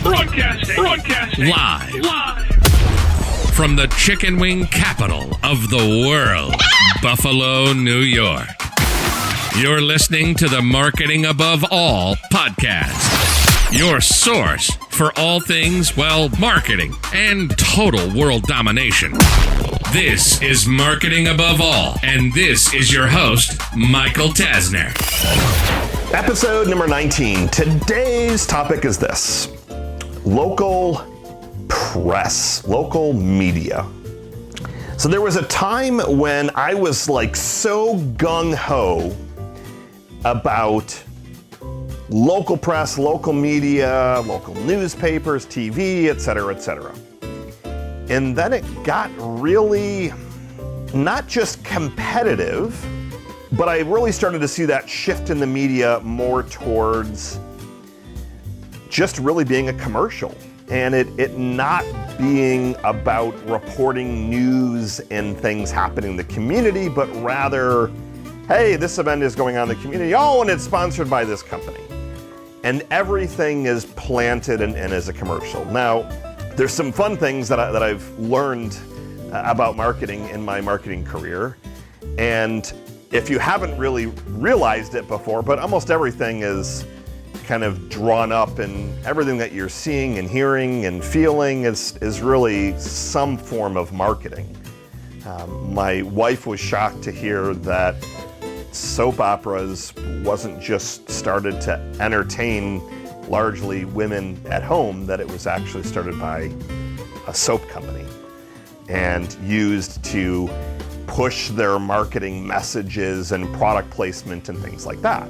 Broadcasting. Live. From the chicken wing capital of the world, Buffalo, New York. You're listening to the Marketing Above All podcast. Your source for all things, marketing and total world domination. This is Marketing Above All, and this is your host, Michael Tasner. Episode number 19. Today's topic is this: local press, local media. So there was a time when I was so gung-ho about local press, local media, local newspapers, TV, etc., etc. And then it got really not just competitive, but I really started to see that shift in the media more towards just really being a commercial, and it not being about reporting news and things happening in the community, but rather, hey, this event is going on in the community, and it's sponsored by this company. And everything is planted and is a commercial. Now, there's some fun things that I've learned about marketing in my marketing career. And if you haven't really realized it before, but almost everything is kind of drawn up, and everything that you're seeing and hearing and feeling is really some form of marketing. My wife was shocked to hear that soap operas wasn't just started to entertain largely women at home, that it was actually started by a soap company and used to push their marketing messages and product placement and things like that.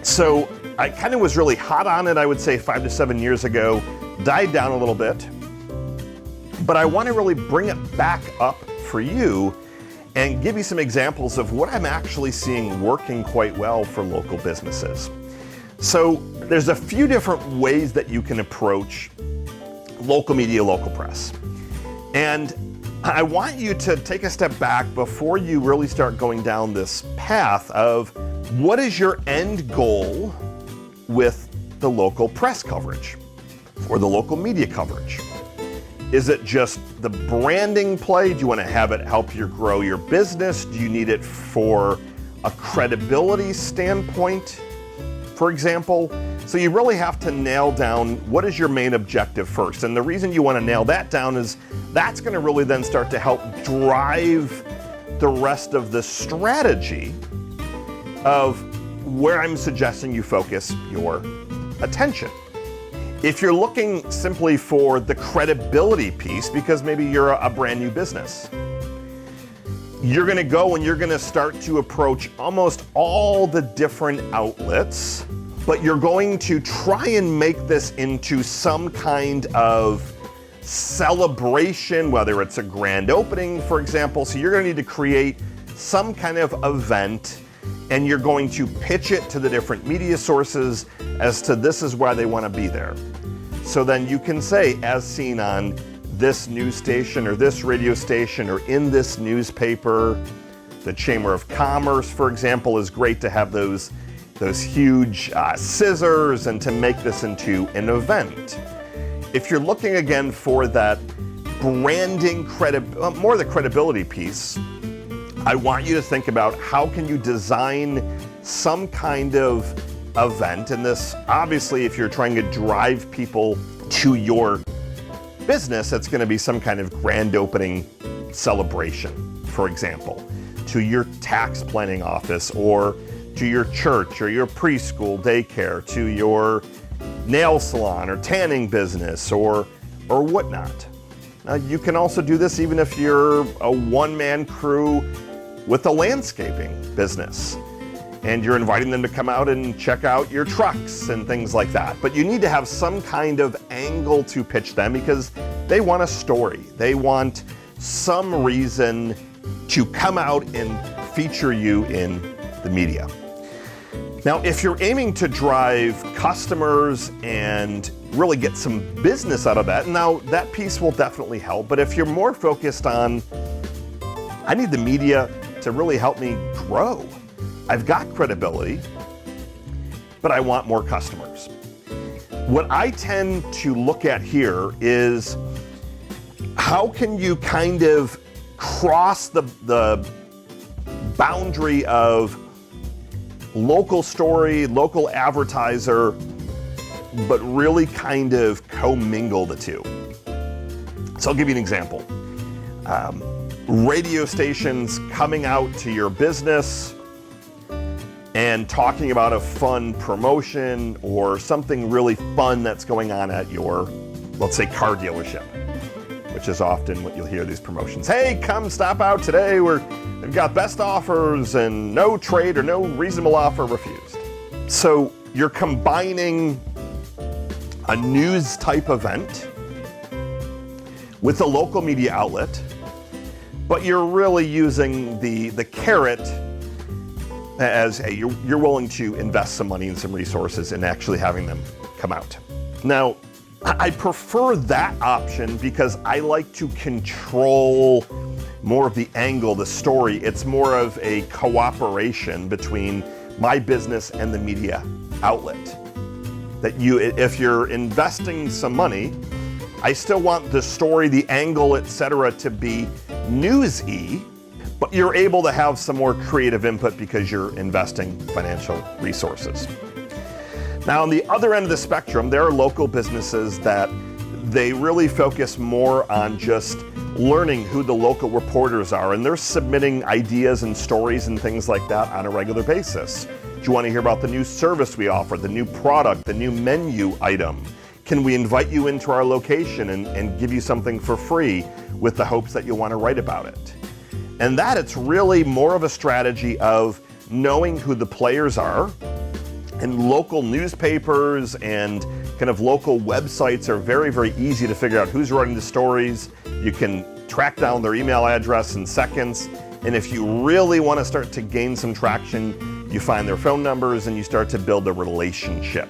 So I kind of was really hot on it, I would say 5 to 7 years ago, died down a little bit, but I want to really bring it back up for you and give you some examples of what I'm actually seeing working quite well for local businesses. So there's a few different ways that you can approach local media, local press. And I want you to take a step back before you really start going down this path of what is your end goal with the local press coverage or the local media coverage. Is it just the branding play? Do you want to have it help you grow your business? Do you need it for a credibility standpoint, for example? So you really have to nail down what is your main objective first. And the reason you want to nail that down is that's going to really then start to help drive the rest of the strategy of where I'm suggesting you focus your attention. If you're looking simply for the credibility piece, because maybe you're a brand new business, you're going to go and you're going to start to approach almost all the different outlets, but you're going to try and make this into some kind of celebration, whether it's a grand opening, for example. So you're going to need to create some kind of event, and you're going to pitch it to the different media sources as to this is why they want to be there. So then you can say, as seen on this news station or this radio station or in this newspaper. The Chamber of Commerce, for example, is great to have those huge scissors and to make this into an event. If you're looking again for that branding more the credibility piece, I want you to think about how can you design some kind of event. And this, obviously, if you're trying to drive people to your business, it's going to be some kind of grand opening celebration, for example, to your tax planning office or to your church or your preschool daycare, to your nail salon or tanning business or whatnot. Now, you can also do this even if you're a one-man crew with a landscaping business and you're inviting them to come out and check out your trucks and things like that. But you need to have some kind of angle to pitch them because they want a story. They want some reason to come out and feature you in the media. Now, if you're aiming to drive customers and really get some business out of that, now that piece will definitely help. But if you're more focused on, I need the media to really help me grow. I've got credibility, but I want more customers. What I tend to look at here is how can you kind of cross the boundary of local story, local advertiser, but really kind of commingle the two. So I'll give you an example. Radio stations coming out to your business and talking about a fun promotion or something really fun that's going on at your, let's say, car dealership, which is often what you'll hear these promotions. Hey, come stop out today. We've got best offers and no trade or no reasonable offer refused. So you're combining a news type event with a local media outlet, but you're really using the carrot as, hey, you're willing to invest some money and some resources in actually having them come out. Now, I prefer that option because I like to control more of the angle, the story. It's more of a cooperation between my business and the media outlet. That if you're investing some money, I still want the story, the angle, etc. to be news-y, but you're able to have some more creative input because you're investing financial resources. Now, on the other end of the spectrum, there are local businesses that they really focus more on just learning who the local reporters are, and they're submitting ideas and stories and things like that on a regular basis. Do you want to hear about the new service we offer, the new product, the new menu item? Can we invite you into our location and give you something for free with the hopes that you'll want to write about it? And that it's really more of a strategy of knowing who the players are, and local newspapers and kind of local websites are very, very easy to figure out who's writing the stories. You can track down their email address in seconds. And if you really want to start to gain some traction, you find their phone numbers and you start to build a relationship.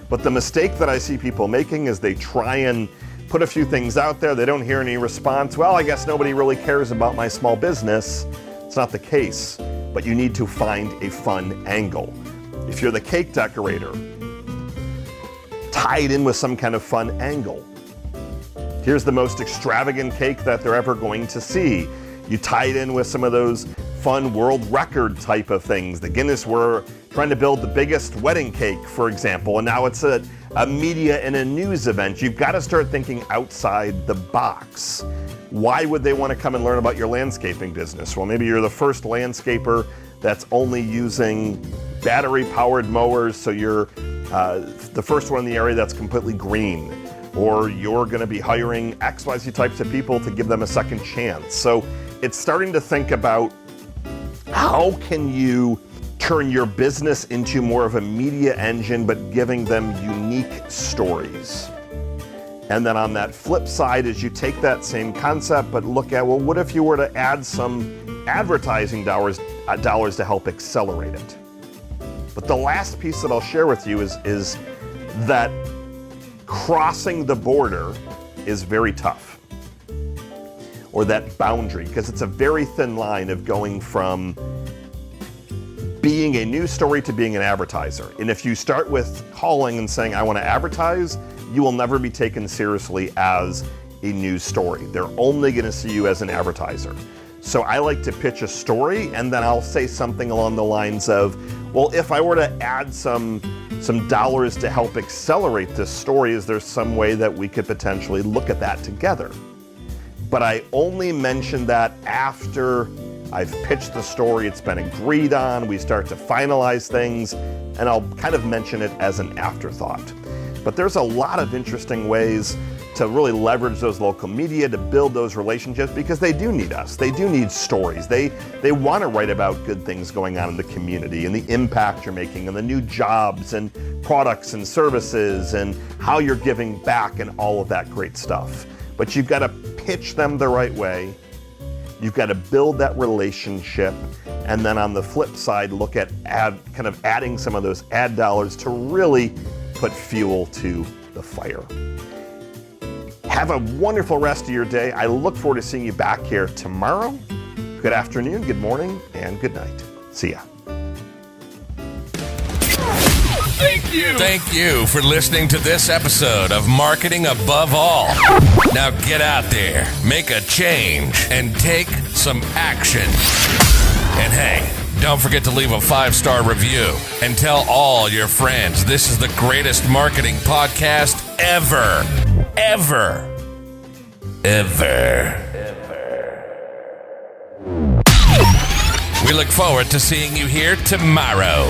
But the mistake that I see people making is they try and put a few things out there. They don't hear any response. Well, I guess nobody really cares about my small business. It's not the case, but you need to find a fun angle. If you're the cake decorator, tie it in with some kind of fun angle. Here's the most extravagant cake that they're ever going to see. You tie it in with some of those fun world record type of things. The Guinness were trying to build the biggest wedding cake, for example, and now it's a media and a news event. You've got to start thinking outside the box. Why would they want to come and learn about your landscaping business? Well, maybe you're the first landscaper that's only using battery-powered mowers, so you're the first one in the area that's completely green. Or you're going to be hiring XYZ types of people to give them a second chance. So it's starting to think about how can you turn your business into more of a media engine, but giving them unique stories. And then on that flip side is you take that same concept, but look at, well, what if you were to add some advertising dollars to help accelerate it? But the last piece that I'll share with you is that crossing the border is very tough, or that boundary, because it's a very thin line of going from being a news story to being an advertiser. And if you start with calling and saying, I want to advertise, you will never be taken seriously as a news story. They're only going to see you as an advertiser. So I like to pitch a story, and then I'll say something along the lines of, well, if I were to add some dollars to help accelerate this story, is there some way that we could potentially look at that together? But I only mention that after I've pitched the story, it's been agreed on, we start to finalize things, and I'll kind of mention it as an afterthought. But there's a lot of interesting ways to really leverage those local media to build those relationships, because they do need us. They do need stories. They want to write about good things going on in the community and the impact you're making and the new jobs and products and services and how you're giving back and all of that great stuff. But you've got to pitch them the right way. You've got to build that relationship, and then on the flip side, look at adding some of those ad dollars to really put fuel to the fire. Have a wonderful rest of your day. I look forward to seeing you back here tomorrow. Good afternoon, good morning, and good night. See ya. Thank Thank you for listening to this episode of Marketing Above All. Now get out there, make a change, and take some action. And hey, don't forget to leave a 5-star review and tell all your friends this is the greatest marketing podcast ever. Ever. Ever. We look forward to seeing you here tomorrow.